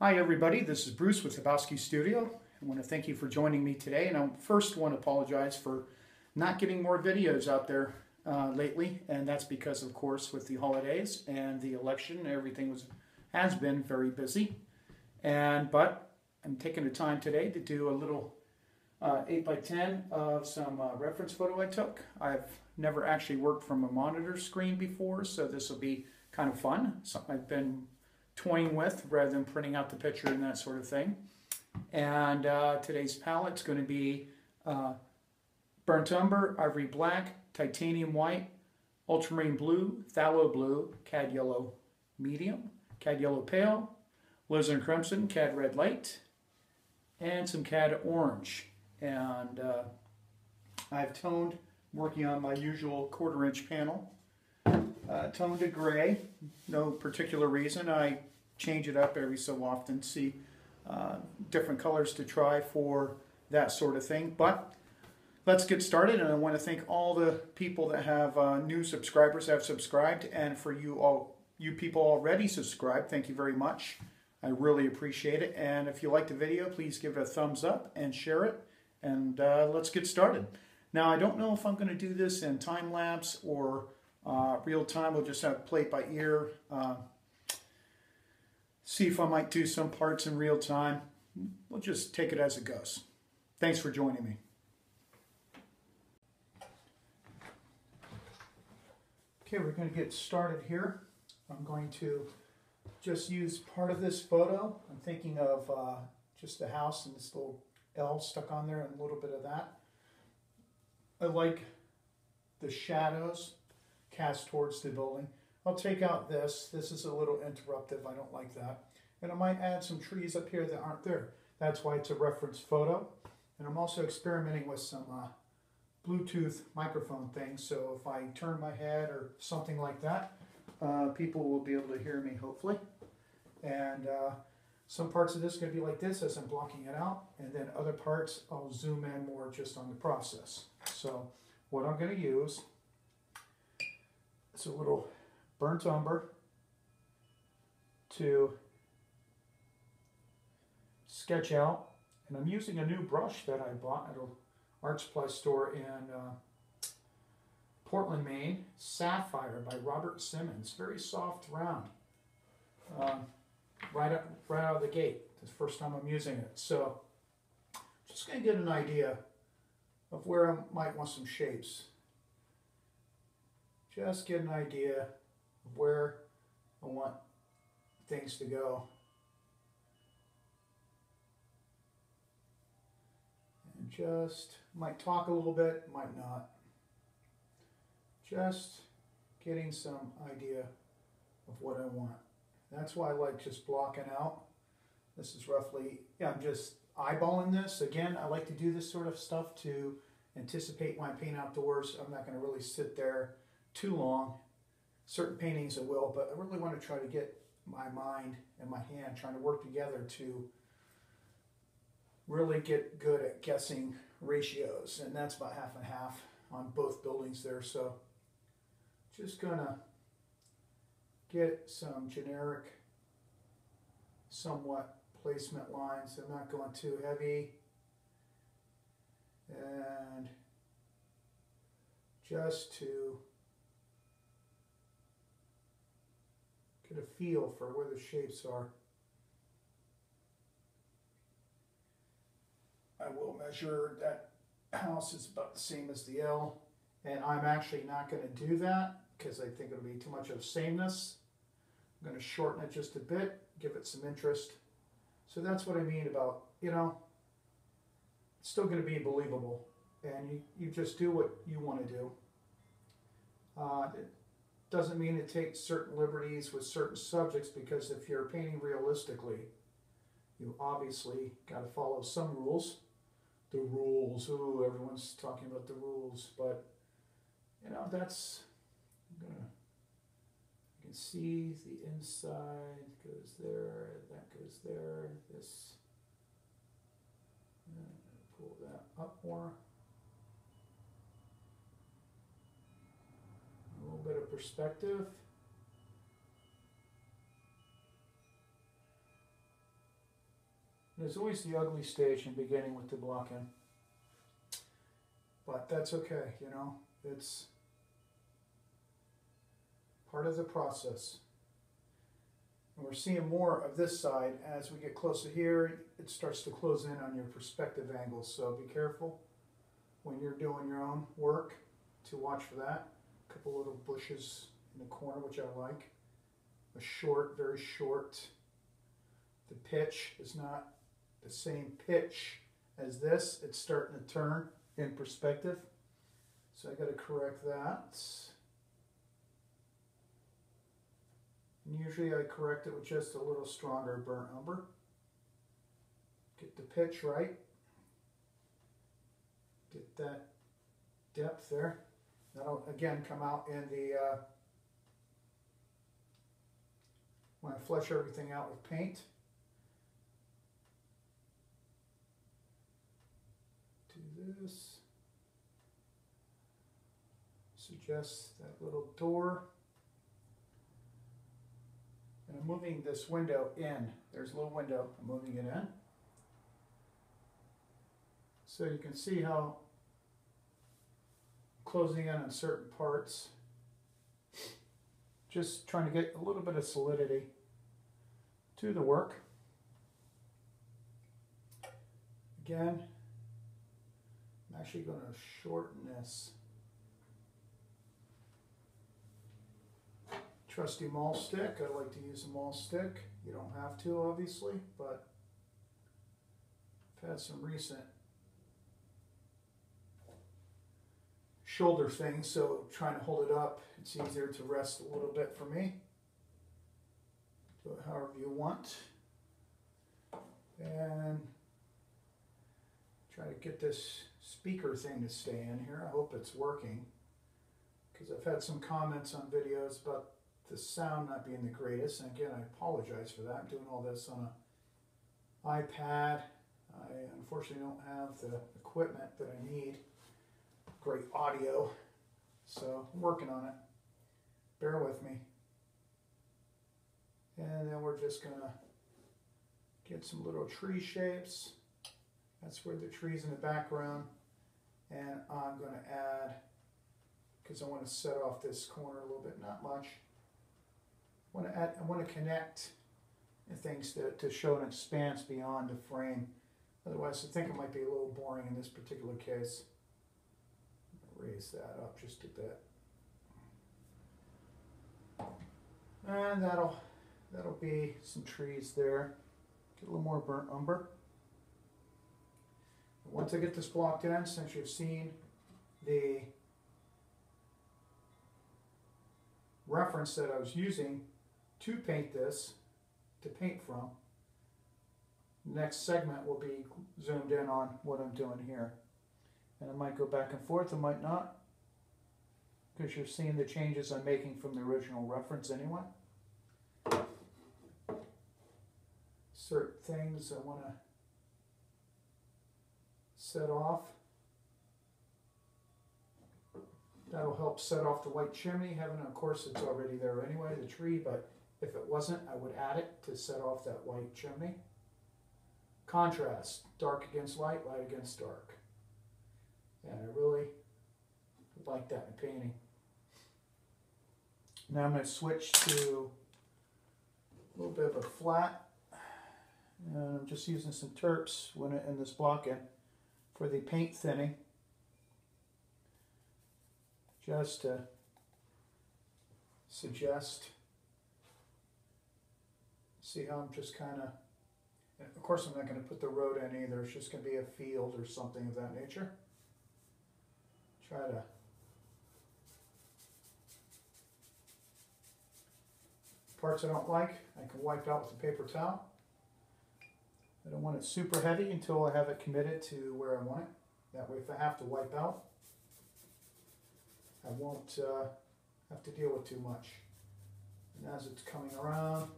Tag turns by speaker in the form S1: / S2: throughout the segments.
S1: Hi everybody, this is Bruce with habowskistudio. I want to thank you for joining me today, and I first want to apologize for not getting more videos out there lately, and that's because, of course, with the holidays and the election, everything has been very busy. But I'm taking the time today to do a little 8x10 of some reference photo I took. I've never actually worked from a monitor screen before, so this will be kind of fun. Something I've been toying with rather than printing out the picture and that sort of thing. And today's palette's going to be burnt umber, ivory black, titanium white, ultramarine blue, phthalo blue, cad yellow medium, cad yellow pale, alizarin crimson, cad red light, and some cad orange. And I've toned, working on my usual 1/4 inch panel. Toned to gray, no particular reason. I change it up every so often, see different colors to try for that sort of thing. But let's get started, and I want to thank all the people that have new subscribers that have subscribed, and for you people already subscribed, thank you very much. I really appreciate it, and if you like the video, please give it a thumbs up and share it, and let's get started. Now, I don't know if I'm going to do this in time-lapse or real time. We'll just have to play it by ear. See if I might do some parts in real time. We'll just take it as it goes. Thanks for joining me. Okay, we're going to get started here. I'm going to just use part of this photo. I'm thinking of just the house and this little L stuck on there and a little bit of that. I like the shadows cast towards the building. I'll take out this. This is a little interruptive. I don't like that. And I might add some trees up here that aren't there. That's why it's a reference photo. And I'm also experimenting with some Bluetooth microphone things. So if I turn my head or something like that, people will be able to hear me, hopefully. And some parts of this are going to be like this as I'm blocking it out. And then other parts, I'll zoom in more just on the process. So what I'm going to use is a little burnt umber to sketch out, and I'm using a new brush that I bought at an art supply store in Portland, Maine. Sapphire by Robert Simmons. Very soft, round. Right out of the gate. It's the first time I'm using it. So just going to get an idea of where I might want some shapes. Just get an idea of where I want things to go. And just might talk a little bit, might not. Just getting some idea of what I want. That's why I like just blocking out. This is roughly, yeah, I'm just eyeballing this. Again, I like to do this sort of stuff to anticipate when I paint outdoors. I'm not going to really sit there too long. Certain paintings I will, but I really want to try to get my mind and my hand trying to work together to really get good at guessing ratios, and that's about half and half on both buildings there. So just gonna get some generic, somewhat placement lines. I'm not going too heavy, and just to get a feel for where the shapes are. I will measure that house is about the same as the L, and I'm actually not going to do that because I think it'll be too much of sameness. I'm going to shorten it just a bit, give it some interest. So that's what I mean about, you know, it's still going to be believable, and you just do what you want to do. It doesn't mean to take certain liberties with certain subjects, because if you're painting realistically, you obviously got to follow some rules. The rules, ooh, everyone's talking about the rules, but you know, that's, you can see the inside goes there, that goes there, this, pull that up more. A little bit of perspective. There's always the ugly stage in beginning with the block in. But that's okay, you know, it's part of the process. And we're seeing more of this side as we get closer here. It starts to close in on your perspective angles, so be careful when you're doing your own work to watch for that. A couple little bushes in the corner, which I like. A short, very short. The pitch is not the same pitch as this. It's starting to turn in perspective. So I got to correct that. And usually I correct it with just a little stronger burnt umber. Get the pitch right. Get that depth there. That'll again come out in the when I flesh everything out with paint. Do this. Suggest that little door. And I'm moving this window in. There's a little window. I'm moving it in. So you can see how I'm closing in on certain parts. Just trying to get a little bit of solidity to the work. Again, I'm actually going to shorten this. Trusty maul stick. I like to use a maul stick. You don't have to, obviously, but I've had some recent shoulder things, so trying to hold it up, it's easier to rest a little bit for me. Do it however you want. And try to get this speaker thing to stay in here. I hope it's working, because I've had some comments on videos about the sound not being the greatest, and again, I apologize for that. I'm doing all this on an iPad. I unfortunately don't have the equipment that I need. Great audio, so I'm working on it. Bear with me. And then we're just gonna get some little tree shapes. That's where the tree's in the background. And I'm gonna add, because I want to set off this corner a little bit, not much. I want to connect things to show an expanse beyond the frame. Otherwise, I think it might be a little boring in this particular case. Raise that up just a bit. And that'll be some trees there. Get a little more burnt umber. Once I get this blocked in, since you've seen the reference that I was using to paint this, to paint from, next segment will be zoomed in on what I'm doing here. And I might go back and forth, I might not, because you're seeing the changes I'm making from the original reference anyway. Certain things I want to set off. That'll help set off the white chimney. Heaven, of course, it's already there anyway, the tree, but if it wasn't, I would add it to set off that white chimney. Contrast, dark against light, light against dark. And I really like that in painting. Now I'm going to switch to a little bit of a flat. And I'm just using some terps in this block in for the paint thinning. Just to suggest, see how I'm just kind of course I'm not going to put the road in either, it's just going to be a field or something of that nature. Try to parts I don't like, I can wipe out with a paper towel. I don't want it super heavy until I have it committed to where I want it. That way if I have to wipe out, I won't have to deal with too much. And as it's coming around,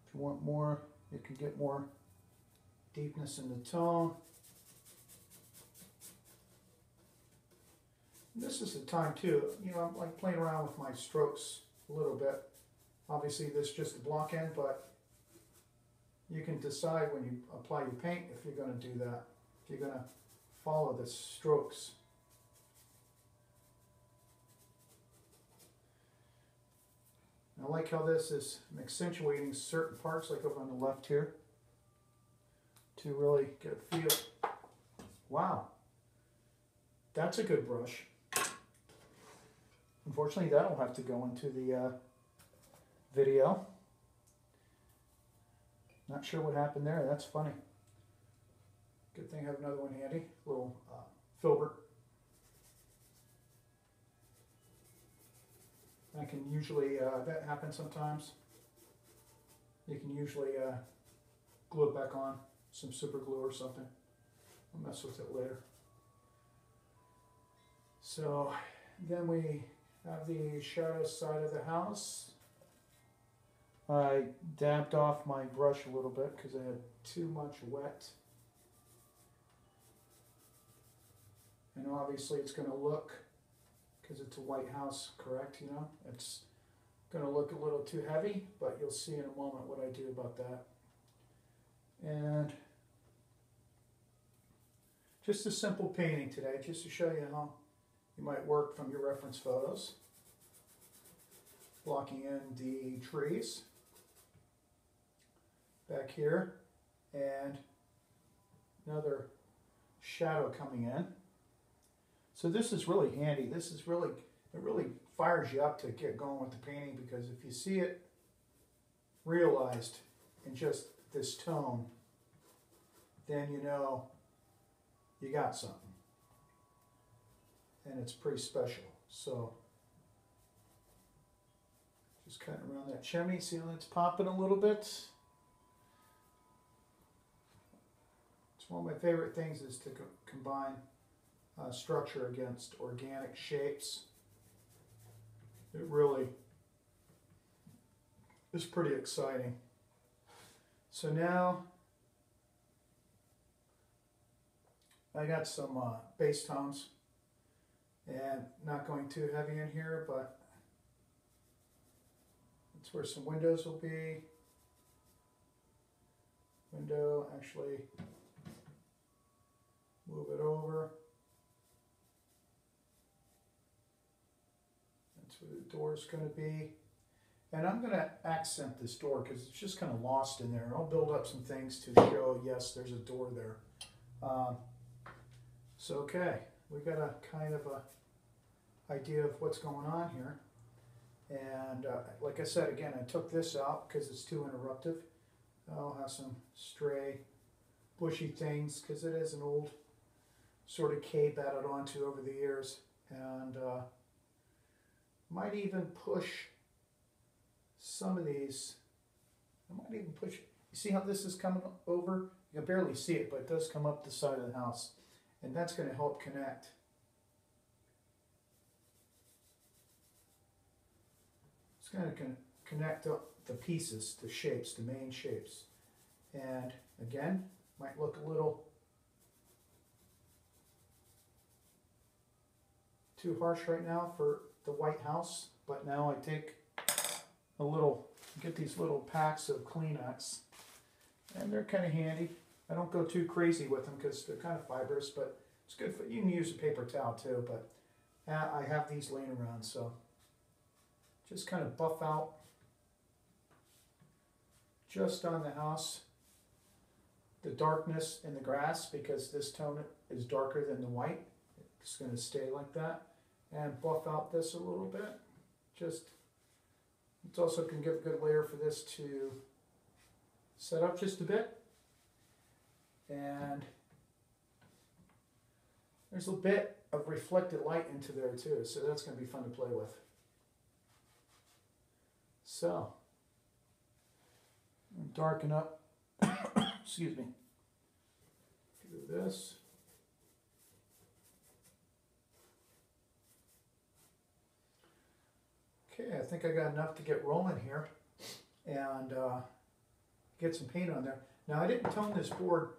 S1: if you want more, you can get more deepness in the tone. And this is the time too, you know, I'm like playing around with my strokes a little bit. Obviously this is just a block end, but you can decide when you apply your paint if you're going to do that, if you're going to follow the strokes. I like how this is accentuating certain parts, like over on the left here, to really get a feel. Wow, that's a good brush. Unfortunately, that'll have to go into the video. Not sure what happened there. That's funny. Good thing I have another one handy. A little filbert. I can usually, that happens sometimes. You can usually glue it back on, some super glue or something. I'll mess with it later. So then we have the shadow side of the house. I dabbed off my brush a little bit because I had too much wet. And obviously it's going to look, because it's a white house, correct, you know? It's going to look a little too heavy, but you'll see in a moment what I do about that. And just a simple painting today, just to show you how you might work from your reference photos. Blocking in the trees back here, and another shadow coming in. So this is really handy. This is really, it really fires you up to get going with the painting, because if you see it realized in just this tone, then you know you got something. And it's pretty special. So just cutting around that chimney, see how it's popping a little bit. It's one of my favorite things is to combine structure against organic shapes. It really is pretty exciting. So now I got some base tones, and not going too heavy in here, but that's where some windows will be. Window, actually move it over. That's where the door is going to be. And I'm going to accent this door because it's just kind of lost in there. I'll build up some things to show, yes, there's a door there. So, okay, we got a kind of a idea of what's going on here. And like I said, again, I took this out because it's too interruptive. I'll have some stray bushy things because it is an old sort of cave added onto over the years. And might even push some of these. I might even push, you see how this is coming over? You can barely see it, but it does come up the side of the house. And that's going to help connect. It's going to connect up the pieces, the shapes, the main shapes. And again, might look a little too harsh right now for the White House, but now I take a little, get these little packs of Kleenex, and they're kind of handy. I don't go too crazy with them because they're kind of fibrous, but it's good for, you can use a paper towel too, but I have these laying around, so just kind of buff out just on the house the darkness in the grass, because this tone is darker than the white. It's going to stay like that. And buff out this a little bit. Just, it also can give a good layer for this to set up just a bit. And there's a bit of reflected light into there too, so that's going to be fun to play with. So, darken up, excuse me, do this. Okay, I think I got enough to get rolling here and get some paint on there. Now I didn't tone this board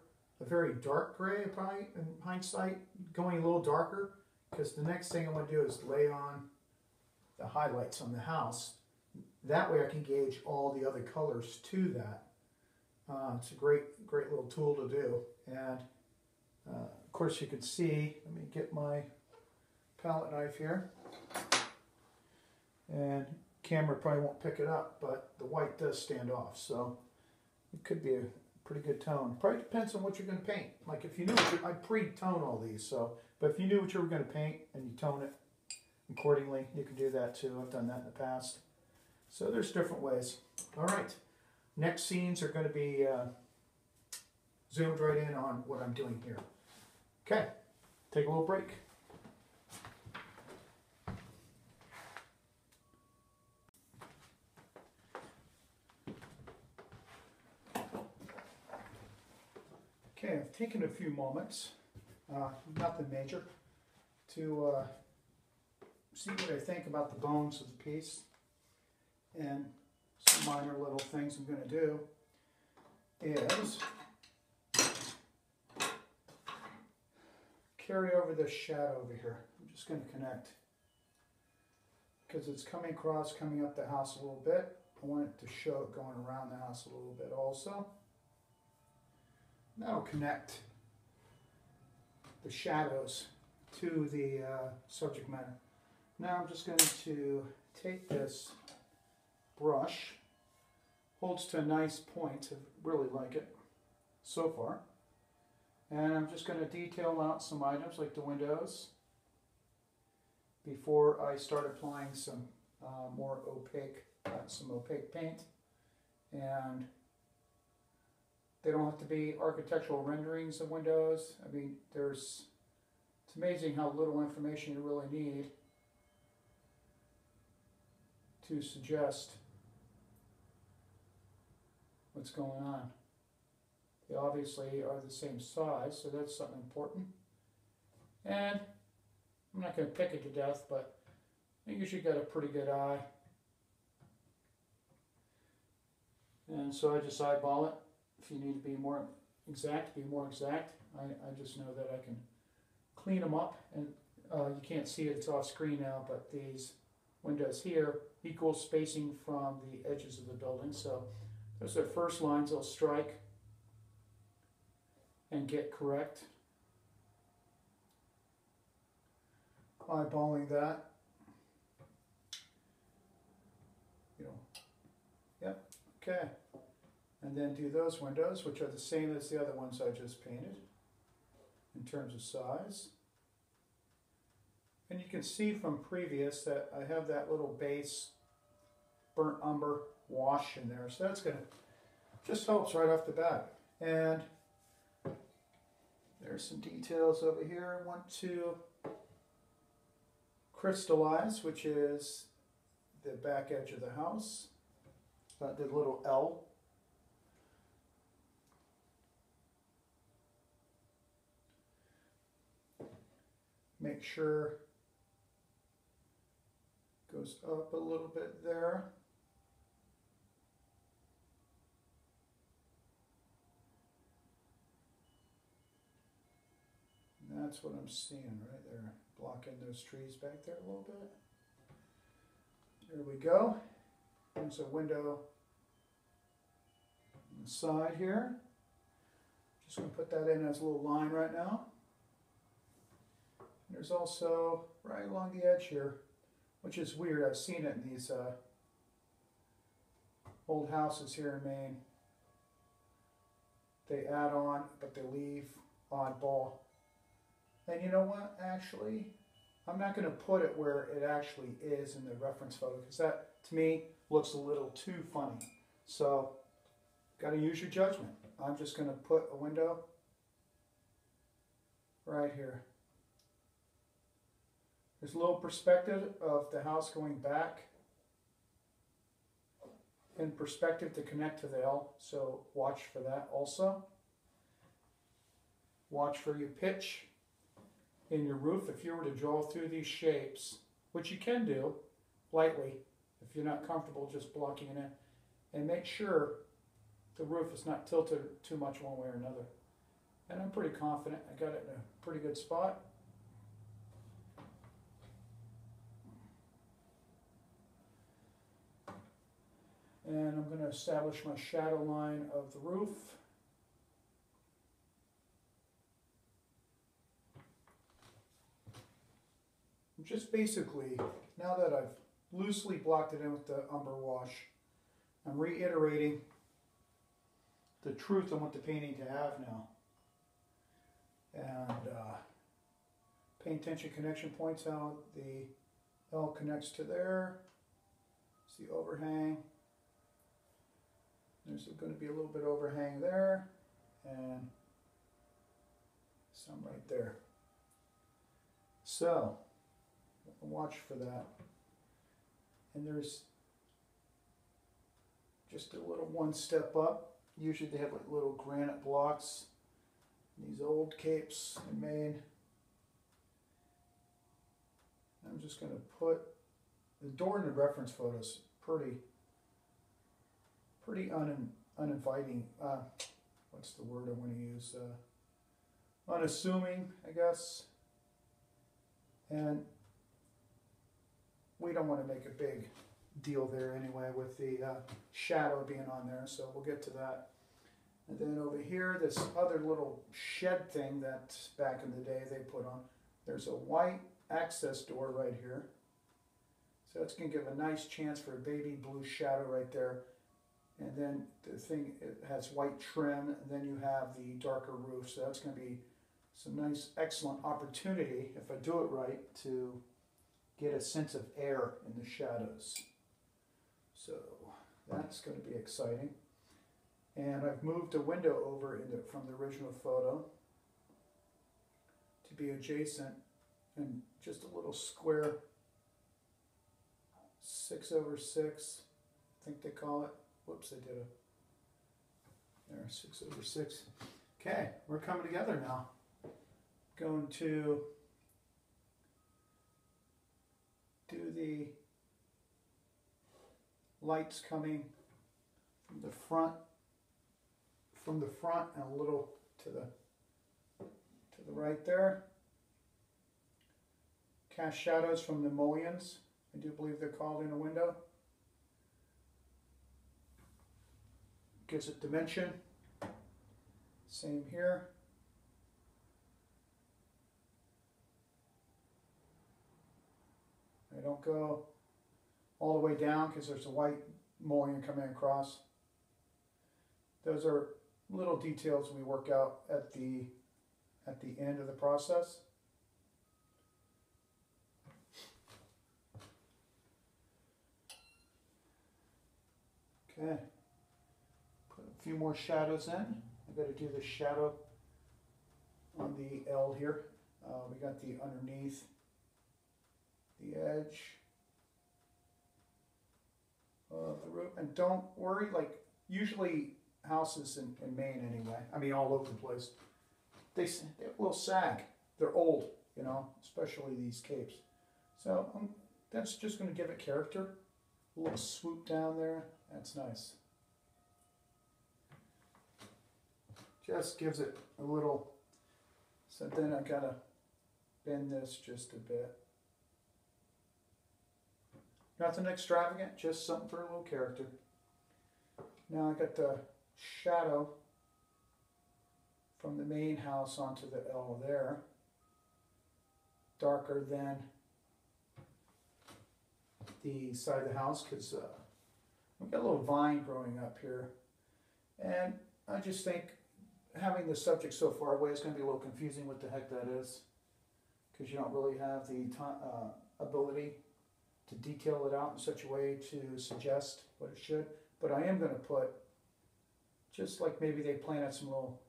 S1: a very dark gray, probably in hindsight, going a little darker, because the next thing I want to do is lay on the highlights on the house. That way I can gauge all the other colors to that. It's a great little tool to do. And of course you can see, let me get my palette knife here. And camera probably won't pick it up, but the white does stand off. So it could be a pretty good tone. Probably depends on what you're going to paint. Like if you knew, I pre-tone all these, so, but if you knew what you were going to paint and you tone it accordingly, you can do that too. I've done that in the past. So there's different ways. All right, next scenes are going to be zoomed right in on what I'm doing here. Okay, take a little break. Okay, I've taken a few moments, nothing major, to see what I think about the bones of the piece, and some minor little things I'm going to do is carry over this shadow over here. I'm just going to connect, because it's coming across, coming up the house a little bit. I want it to show it going around the house a little bit also. That'll connect the shadows to the subject matter. Now I'm just going to take this brush, holds to a nice point, I really like it so far, and I'm just going to detail out some items like the windows before I start applying some more opaque, some opaque paint. And they don't have to be architectural renderings of windows. I mean, it's amazing how little information you really need to suggest what's going on. They obviously are the same size, so that's something important. And I'm not going to pick it to death, but I usually got a pretty good eye. And so I just eyeball it. If you need to be more exact, be more exact. I just know that I can clean them up, and you can't see it, it's off screen now, but these windows here equal spacing from the edges of the building. So those are the first lines I'll strike and get correct. Eyeballing that. Yep, okay. And then do those windows, which are the same as the other ones I just painted in terms of size. And you can see from previous that I have that little base burnt umber wash in there. So that's going to just helps right off the bat. And there's some details over here I want to crystallize, which is the back edge of the house. The little L. Make sure it goes up a little bit there. And that's what I'm seeing right there, blocking those trees back there a little bit. There we go. There's a window on the side here. Just going to put that in as a little line right now. There's also right along the edge here, which is weird. I've seen it in these old houses here in Maine. They add on, but they leave oddball. And you know what? Actually, I'm not going to put it where it actually is in the reference photo, because that, to me, looks a little too funny. So, got to use your judgment. I'm just going to put a window right here. There's a little perspective of the house going back and perspective to connect to the L, so watch for that also. Watch for your pitch in your roof. If you were to draw through these shapes, which you can do lightly if you're not comfortable just blocking it in, and make sure the roof is not tilted too much one way or another. And I'm pretty confident I got it in a pretty good spot. And I'm going to establish my shadow line of the roof. Just basically, now that I've loosely blocked it in with the umber wash, I'm reiterating the truth I want the painting to have now. And paying attention connection points, how the L connects to there. It's the overhang. There's going to be a little bit of overhang there, and some right there. So, watch for that. And there's just a little one step up. Usually they have like little granite blocks. These old capes in Maine. I'm just going to put the door in the reference photos pretty uninviting. What's the word I want to use? Unassuming, I guess. And we don't want to make a big deal there anyway with the shadow being on there, so we'll get to that. And then over here, this other little shed thing that back in the day they put on. There's a white access door right here. So it's going to give a nice chance for a baby blue shadow right there. And then the thing, it has white trim, and then you have the darker roof. So that's going to be some nice, excellent opportunity, if I do it right, to get a sense of air in the shadows. So that's going to be exciting. And I've moved a window over from the original photo to be adjacent, and just a little square 6/6, I think they call it. Whoops, I did a, there, 6/6. Okay, we're coming together now. Going to do the lights coming from the front and a little to the right there. Cast shadows from the mullions, I do believe they're called, in a window. Gives it dimension. Same here. I don't go all the way down because there's a white mullion coming across. Those are little details we work out at the end of the process. Okay. Put a few more shadows in. I've got to do the shadow on the L here. We got the underneath, the edge of the roof. And don't worry, like usually houses in Maine anyway, I mean all over the place, they have a little sag. They're old, you know, especially these capes. So that's just going to give it character. A little swoop down there, that's nice. Just gives it a little, so then I gotta bend this just a bit. Nothing extravagant, just something for a little character. Now I got the shadow from the main house onto the L there, darker than the side of the house because we've got a little vine growing up here, and I just think having the subject so far away is going to be a little confusing what the heck that is, because you don't really have the ability to detail it out in such a way to suggest what it should. But I am going to put, just like maybe they planted some little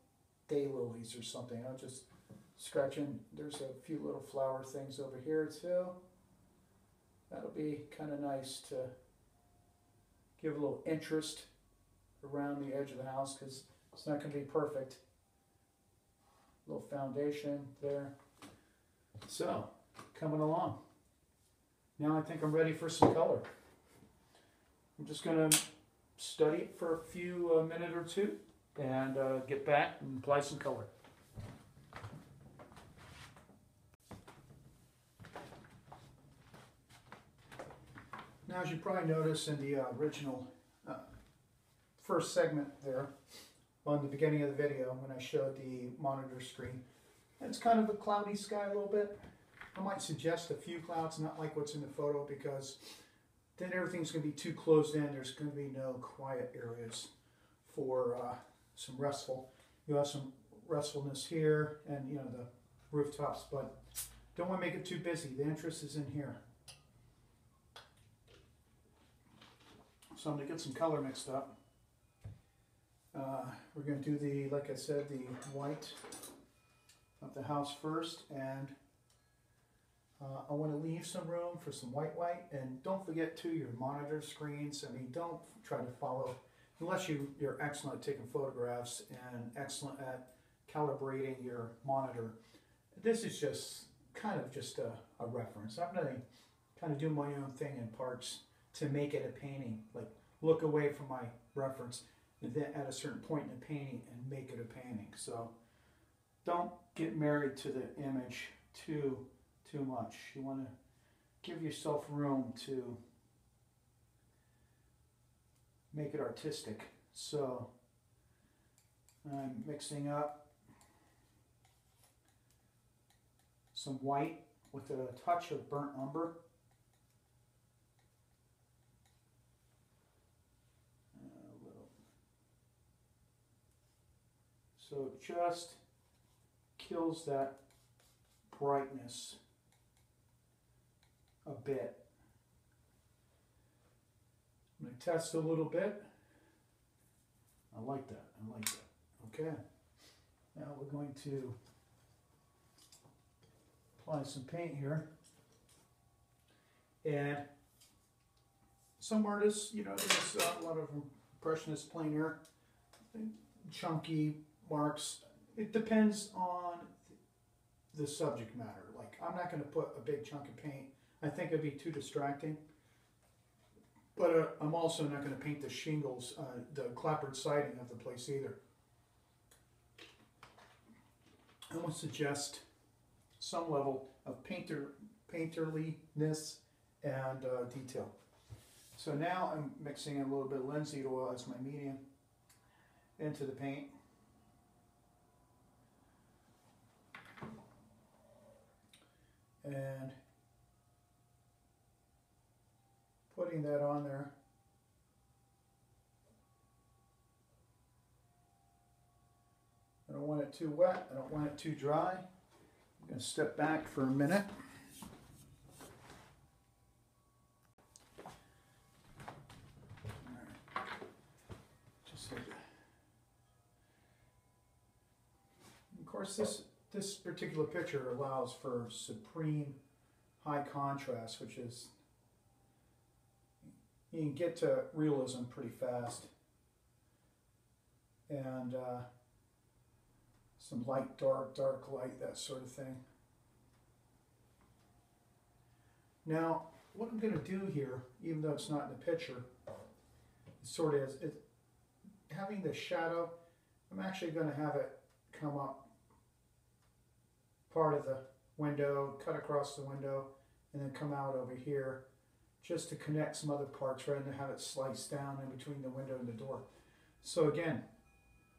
S1: daylilies or something, I'll just scratch in. There's a few little flower things over here too. That'll be kind of nice to give a little interest around the edge of the house, because it's not going to be perfect. A little foundation there. So, coming along. Now I think I'm ready for some color. I'm just going to study it for a few minute or two and get back and apply some color. Now, as you probably noticed in the original first segment there on the beginning of the video when I showed the monitor screen. It's kind of a cloudy sky a little bit. I might suggest a few clouds, not like what's in the photo, because then everything's going to be too closed in. There's going to be no quiet areas for some restful. You'll have some restfulness here and, you know, the rooftops, but don't want to make it too busy. The interest is in here. So I'm going to get some color mixed up. We're going to do the, like I said, the white of the house first, and I want to leave some room for some white, and don't forget too your monitor screens. I mean, don't try to follow, unless you're excellent at taking photographs and excellent at calibrating your monitor. This is just kind of just a reference. I'm going to kind of do my own thing in parts to make it a painting, like look away from my reference and then at a certain point in the painting and make it a painting. So don't get married to the image too much. You want to give yourself room to make it artistic. So I'm mixing up some white with a touch of burnt umber. A little. So it just kills that brightness a bit. I'm going to test a little bit. I like that. I like that. Okay. Now we're going to apply some paint here. And some artists, you know, there's a lot of impressionist plein air, chunky marks. It depends on the subject matter. Like, I'm not going to put a big chunk of paint. I think it'd be too distracting. But I'm also not going to paint the shingles, the clapboard siding of the place either. I would suggest some level of painterliness and detail. So now I'm mixing in a little bit of linseed oil as my medium into the paint. And putting that on there. I don't want it too wet. I don't want it too dry. I'm going to step back for a minute. Just like that. Of course, this particular picture allows for supreme high contrast, which is, you can get to realism pretty fast. And some light, dark, dark, light, that sort of thing. Now, what I'm going to do here, even though it's not in the picture, sort of is having the shadow. I'm actually going to have it come up part of the window, cut across the window, and then come out over here, just to connect some other parts rather than have it sliced down in between the window and the door. So again,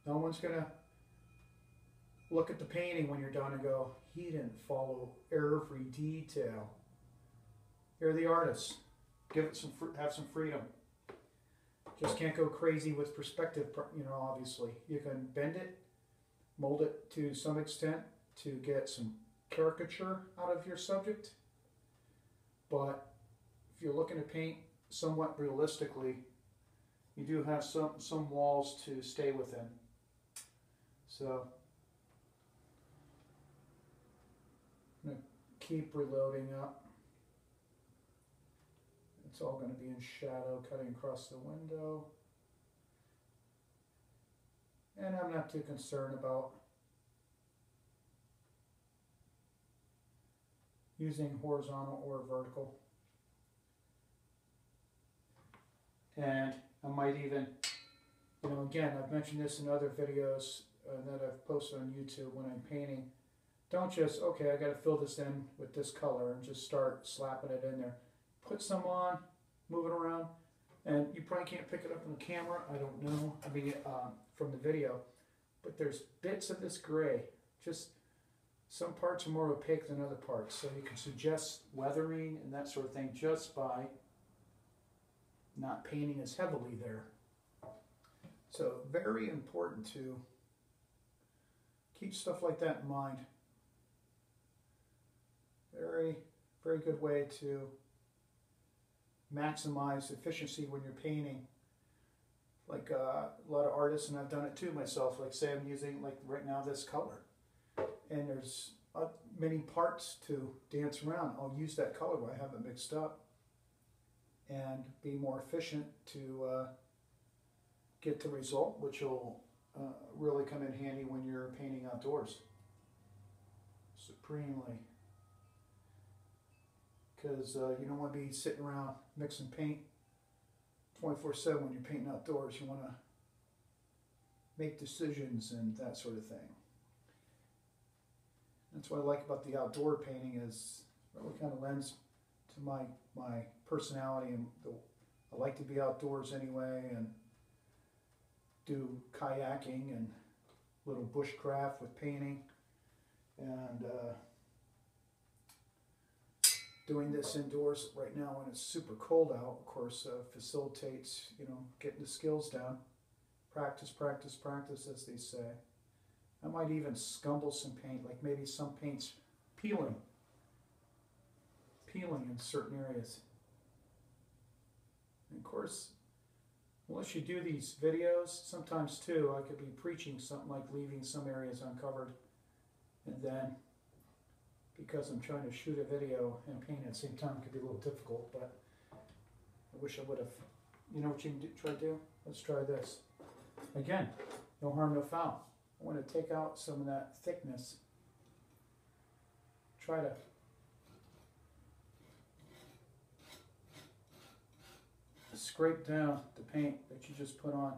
S1: no one's going to look at the painting when you're done and go, he didn't follow every detail. You're the artist. Give it have some freedom. Just can't go crazy with perspective, you know, obviously. You can bend it, mold it to some extent to get some caricature out of your subject. But if you're looking to paint somewhat realistically, you do have some walls to stay within. So I'm going to keep reloading up. It's all going to be in shadow, cutting across the window. And I'm not too concerned about using horizontal or vertical. And I might even, you know, again, I've mentioned this in other videos that I've posted on YouTube when I'm painting. Don't just, okay, I got to fill this in with this color and just start slapping it in there. Put some on, move it around, And you probably can't pick it up on the camera, I don't know, I mean from the video, but there's bits of this gray. Just some parts are more opaque than other parts, so you can suggest weathering and that sort of thing just by not painting as heavily there. So very important to keep stuff like that in mind. Very, very good way to maximize efficiency when you're painting. Like a lot of artists, and I've done it too myself, like say I'm using, like right now, this color. And there's many parts to dance around. I'll use that color when I have it mixed up and be more efficient to get the result, which will really come in handy when you're painting outdoors. Supremely. Because you don't want to be sitting around mixing paint 24/7 when you're painting outdoors. You want to make decisions and that sort of thing. That's what I like about the outdoor painting, is it really kind of lends to my personality, and I like to be outdoors anyway, and do kayaking and little bushcraft with painting, and doing this indoors right now when it's super cold out, of course, facilitates, you know, getting the skills down. Practice, practice, practice, as they say. I might even scumble some paint, like maybe some paint's peeling in certain areas. And of course, unless you do these videos, sometimes too, I could be preaching something like leaving some areas uncovered, and then because I'm trying to shoot a video and paint at the same time, it could be a little difficult, but I wish I would have. You know what you can try to do? Let's try this. Again, no harm, no foul. I want to take out some of that thickness. Try to scrape down the paint that you just put on,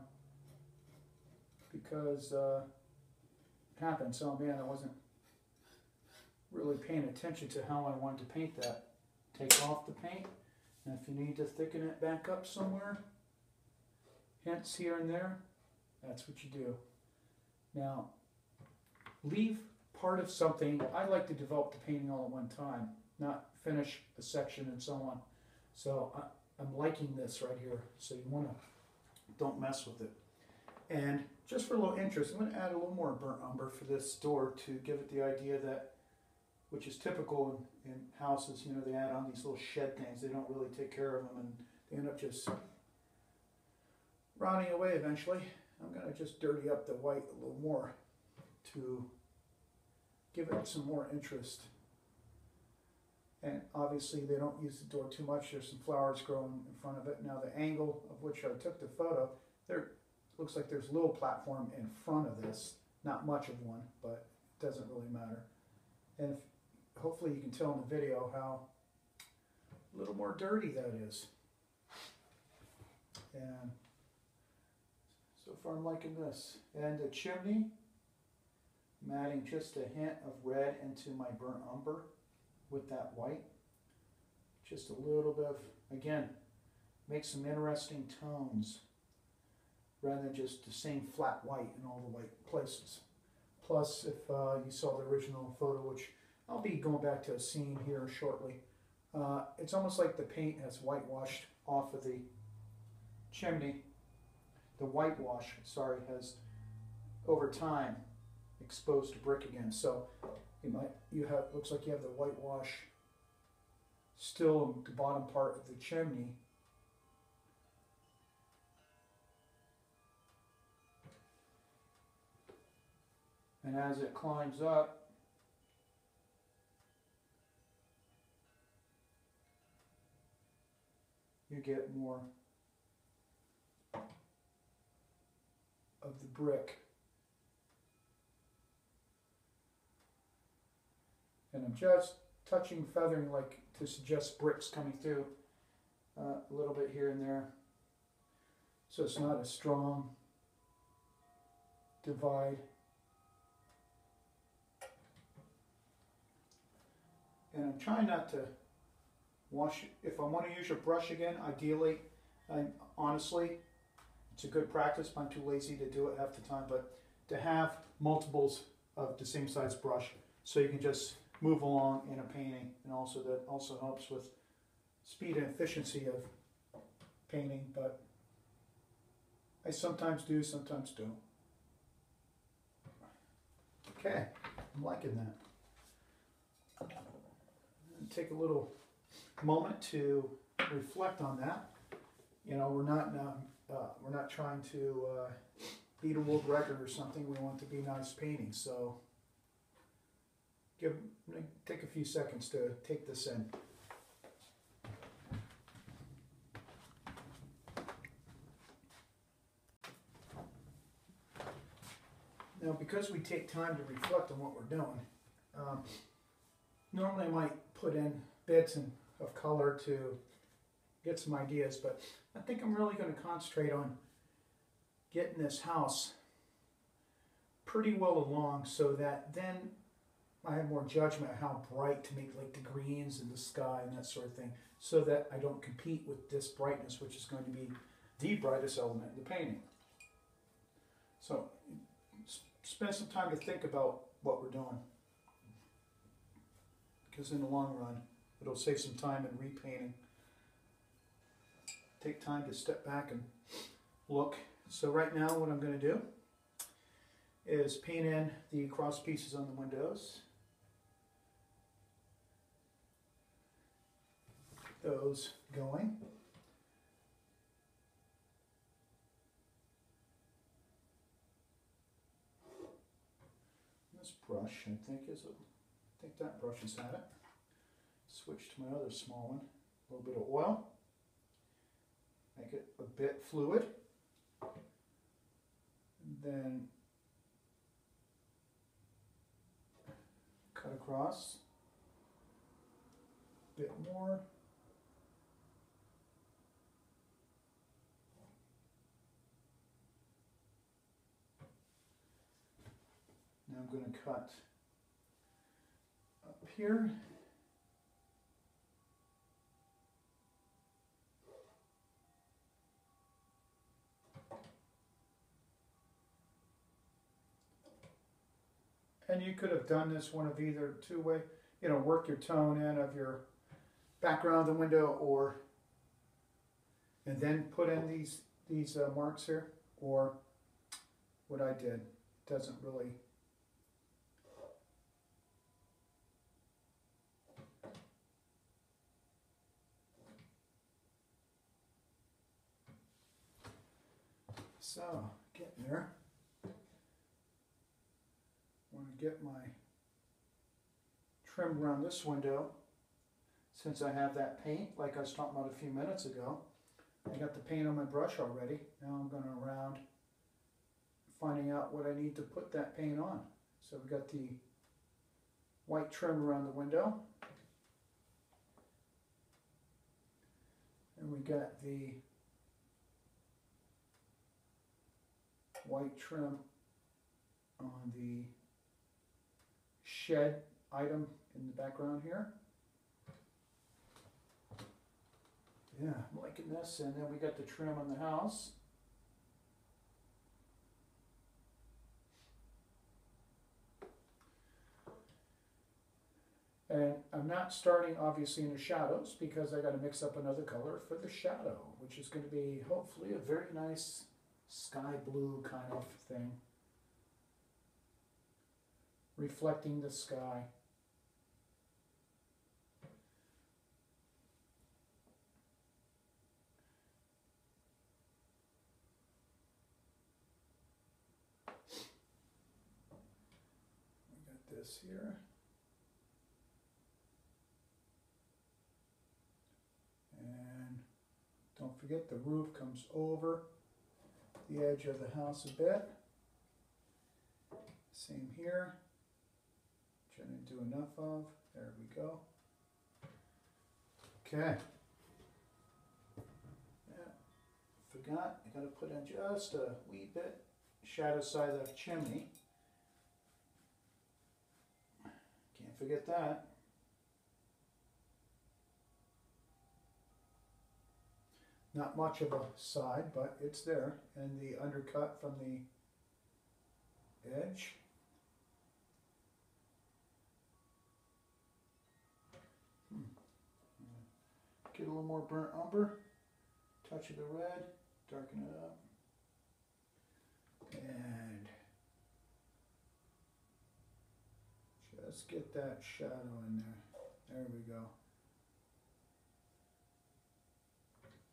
S1: because it happens. Oh man, I wasn't really paying attention to how I wanted to paint that. Take off the paint, and if you need to thicken it back up somewhere, hints here and there, that's what you do. Now, leave part of something. I like to develop the painting all at one time, not finish a section and so on. So I'm liking this right here, so you want to, don't mess with it. And just for a little interest, I'm going to add a little more burnt umber for this door to give it the idea that, which is typical in houses, you know, they add on these little shed things. They don't really take care of them, and they end up just rotting away eventually. I'm going to just dirty up the white a little more to give it some more interest. And obviously they don't use the door too much. There's some flowers growing in front of it. Now the angle of which I took the photo, there looks like there's a little platform in front of this. Not much of one, but it doesn't really matter. And hopefully you can tell in the video how a little more dirty that is. And so far I'm liking this. And the chimney, I'm adding just a hint of red into my burnt umber with that white. Just a little bit of, again, make some interesting tones rather than just the same flat white in all the white places. Plus, if you saw the original photo, which I'll be going back to a scene here shortly, it's almost like the paint has whitewashed off of the chimney. The whitewash, sorry, has over time exposed to brick again. So looks like you have the whitewash still in the bottom part of the chimney. And as it climbs up, you get more of the brick. And I'm just touching, feathering, like to suggest bricks coming through a little bit here and there. So it's not a strong divide. And I'm trying not to wash, if I want to use your brush again, ideally Honestly, it's a good practice. I'm too lazy to do it half the time, but to have multiples of the same size brush so you can just move along in a painting, and also that also helps with speed and efficiency of painting, but I sometimes do, sometimes don't. Okay, I'm liking that. Take a little moment to reflect on that. You know, we're not trying to beat a world record or something. We want to be nice paintings, so take a few seconds to take this in. Now, because we take time to reflect on what we're doing, normally I might put in bits of color to get some ideas, but I think I'm really going to concentrate on getting this house pretty well along so that then I have more judgment of how bright to make, like the greens and the sky and that sort of thing, so that I don't compete with this brightness, which is going to be the brightest element in the painting. So spend some time to think about what we're doing, because in the long run it'll save some time in repainting. Take time to step back and look. So right now what I'm going to do is paint in the cross pieces on the windows. Those going. This brush, I think that brush has had it. Switch to my other small one. A little bit of oil. Make it a bit fluid. And then cut across. A bit more. Now I'm going to cut up here. And you could have done this one of either two way, you know, work your tone in of your background of the window, or and then put in these marks here, or what I did doesn't really. So, getting there. I want to get my trim around this window. Since I have that paint, like I was talking about a few minutes ago, I got the paint on my brush already. Now I'm going around finding out what I need to put that paint on. So we got the white trim around the window. And we got the white trim on the shed item in the background here. Yeah, I'm liking this. And then we got the trim on the house. And I'm not starting obviously in the shadows because I got to mix up another color for the shadow, which is going to be hopefully a very nice sky blue kind of thing, reflecting the sky. We got this here. And don't forget the roof comes over the edge of the house a bit. Same here. Which I didn't do enough of. There we go. Okay. Yeah. Forgot, I gotta put in just a wee bit shadow side of the chimney. Can't forget that. Not much of a side, but it's there. And the undercut from the edge. Get a little more burnt umber. Touch of the red. Darken it up. And just get that shadow in there. There we go.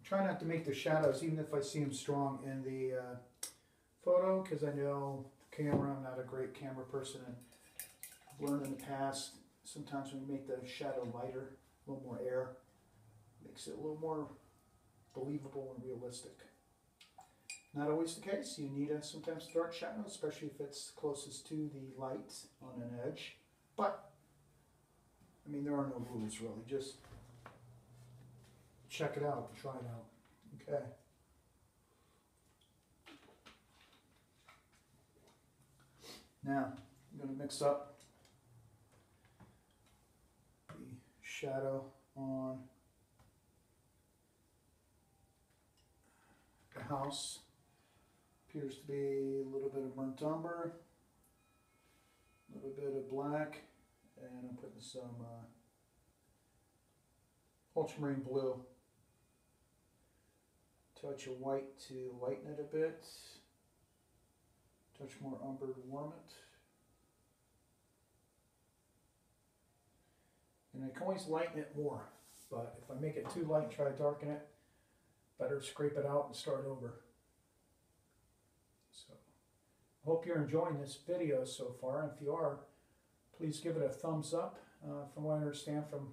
S1: Try not to make the shadows, even if I see them strong in the photo, because I know the camera, I'm not a great camera person, and I've learned in the past, sometimes when you make the shadow lighter, a little more air, makes it a little more believable and realistic. Not always the case. You need a sometimes dark shadow, especially if it's closest to the light on an edge. But, I mean, there are no rules really. Just check it out, try it out. Okay. Now, I'm going to mix up the shadow on the house. Appears to be a little bit of burnt umber, a little bit of black, and I'm putting some ultramarine blue. Touch of white to lighten it a bit. Touch more umber to warm it. And I can always lighten it more, but if I make it too light and try to darken it, better scrape it out and start over. So, I hope you're enjoying this video so far. And if you are, please give it a thumbs up. From what I understand from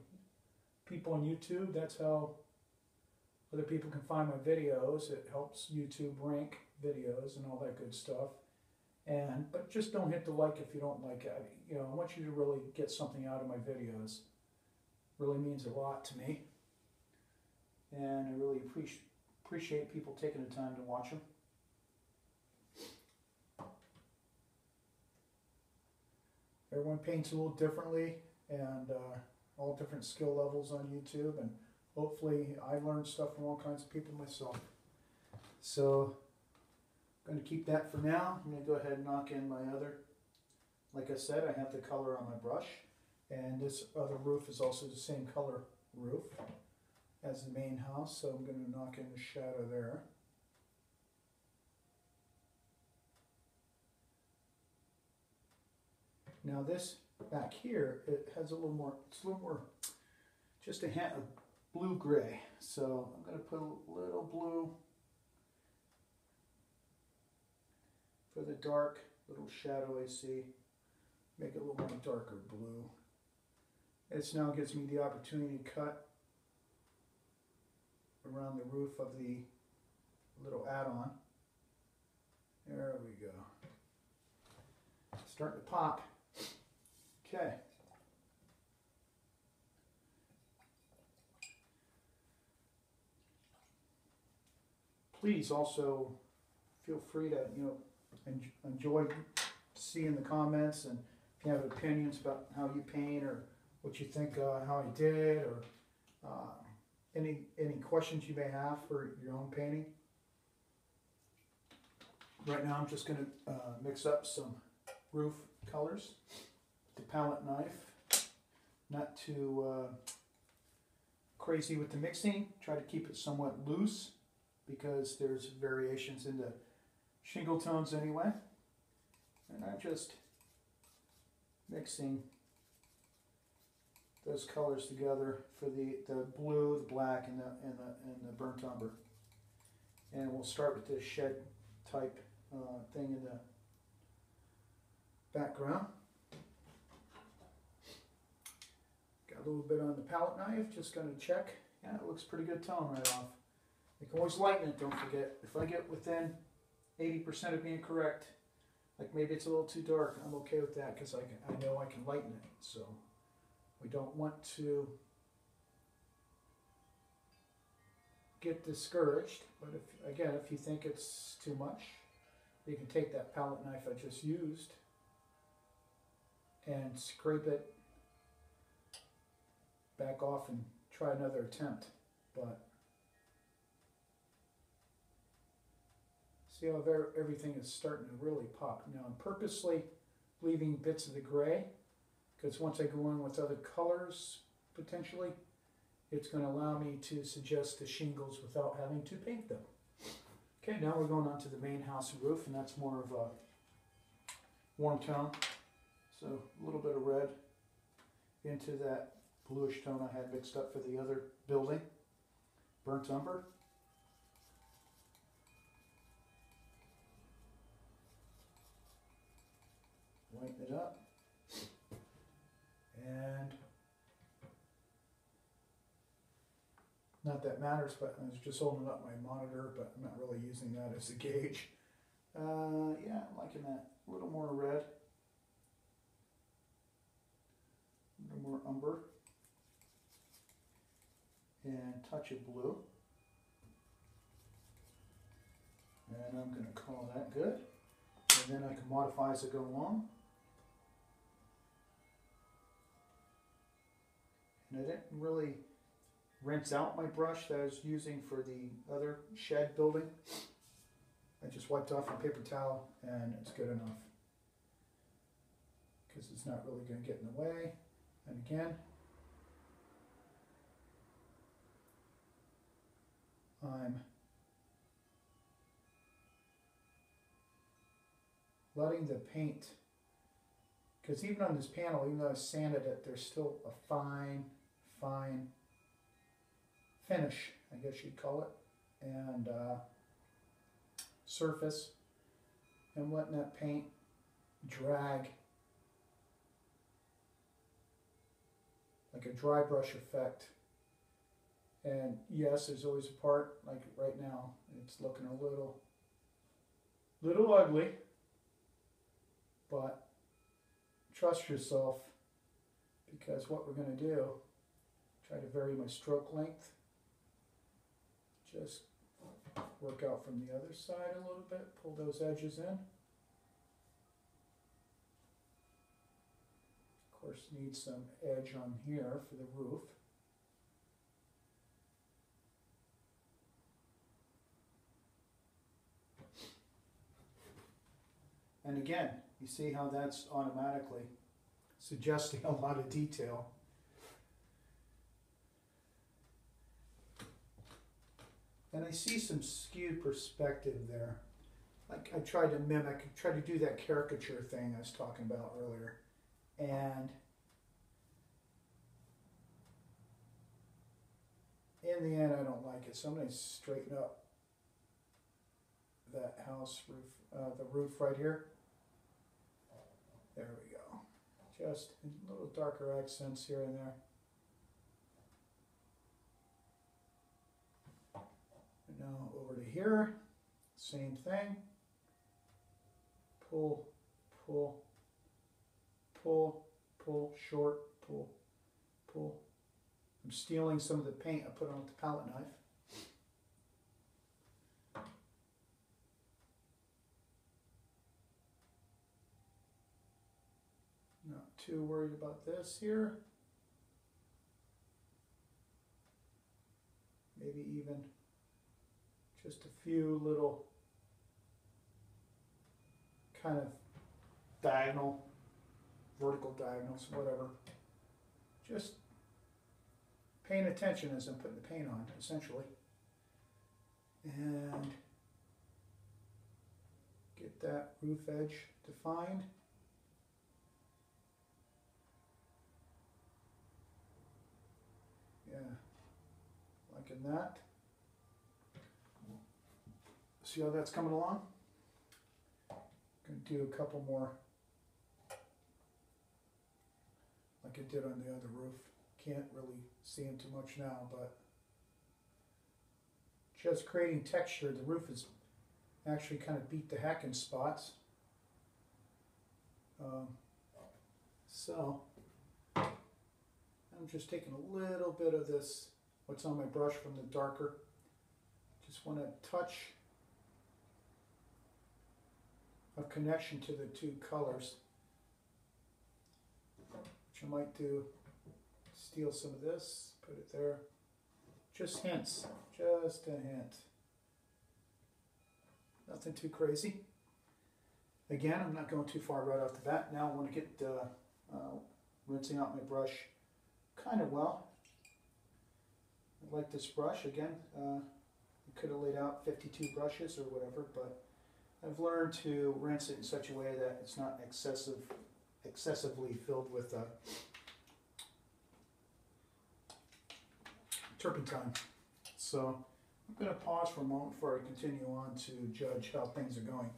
S1: people on YouTube, that's how other people can find my videos. It helps YouTube rank videos and all that good stuff. But just don't hit the like if you don't like it. You know, I want you to really get something out of my videos. It really means a lot to me. And I really appreciate people taking the time to watch them. Everyone paints a little differently, and all different skill levels on YouTube, and hopefully I learned stuff from all kinds of people myself. So I'm going to keep that for now. I'm going to go ahead and knock in my other. Like I said, I have the color on my brush, and this other roof is also the same color roof as the main house, so I'm going to knock in the shadow there. Now this back here, it has a little more, it's a little more, just a hint of blue-gray. So I'm going to put a little blue for the dark little shadow I see. Make it a little more darker blue. This now gives me the opportunity to cut around the roof of the little add-on. There we go. Starting to pop. Okay. Please also feel free to, enjoy seeing the comments, and if you have opinions about how you paint or what you think how I did, or any questions you may have for your own painting. Right now I'm just going to mix up some roof colors. The palette knife, not too crazy with the mixing. Try to keep it somewhat loose because there's variations in the shingle tones anyway. And I'm just mixing those colors together for the blue, the black, and the burnt umber. And we'll start with this shed type thing in the background. Got a little bit on the palette knife, just going to check. Yeah, it looks pretty good tone right off. You can always lighten it, don't forget. If I get within 80% of being correct, like maybe it's a little too dark, I'm okay with that because I know I can lighten it. So we don't want to get discouraged, but if you think it's too much, you can take that palette knife I just used and scrape it back off and try another attempt. But See how everything is starting to really pop. Now I'm purposely leaving bits of the gray because once I go in with other colors, potentially, it's going to allow me to suggest the shingles without having to paint them. Okay, now we're going on to the main house roof, and that's more of a warm tone. So a little bit of red into that bluish tone I had mixed up for the other building. Burnt umber. Lighten it up. And not that matters, but I was just holding up my monitor, but I'm not really using that as a gauge. Yeah, I'm liking that. A little more red. A little more umber. And touch of blue. And I'm going to call that good. And then I can modify as I go along. And I didn't really rinse out my brush that I was using for the other shed building. I just wiped off a paper towel and it's good enough. Because it's not really going to get in the way. And again, I'm letting the paint, because even on this panel, even though I sanded it, there's still a fine finish, I guess you'd call it, and surface. I'm letting that paint drag like a dry brush effect. And yes, there's always a part, like right now, it's looking a little ugly, but trust yourself, because what we're going to do, try to vary my stroke length, just work out from the other side a little bit, pull those edges in. Of course, need some edge on here for the roof. And again, you see how that's automatically suggesting a lot of detail. And I see some skewed perspective there. Like I tried to mimic, try to do that caricature thing I was talking about earlier. And in the end, I don't like it. So I'm going to straighten up that house roof, the roof right here. There we go. Just a little darker accents here and there. And now over to here, same thing. Pull, pull, pull, pull, short, pull, pull. I'm stealing some of the paint I put on with the palette knife. Not too worried about this here. Maybe even just a few little kind of diagonal, vertical diagonals, whatever. Just paying attention as I'm putting the paint on, essentially. And get that roof edge defined. Yeah, liking that. See how that's coming along? Gonna do a couple more like I did on the other roof. Can't really see them too much now, but just creating texture. The roof is actually kind of beat the heck in spots. So I'm just taking a little bit of this, what's on my brush from the darker. Just want to touch a connection to the two colors, which I might do. Steal some of this, put it there. Just hints, just a hint. Nothing too crazy. Again, I'm not going too far right off the bat. Now I want to get rinsing out my brush kind of well. I like this brush. Again, I could have laid out 52 brushes or whatever, but I've learned to rinse it in such a way that it's not excessively filled with turpentine. So I'm going to pause for a moment before I continue on to judge how things are going.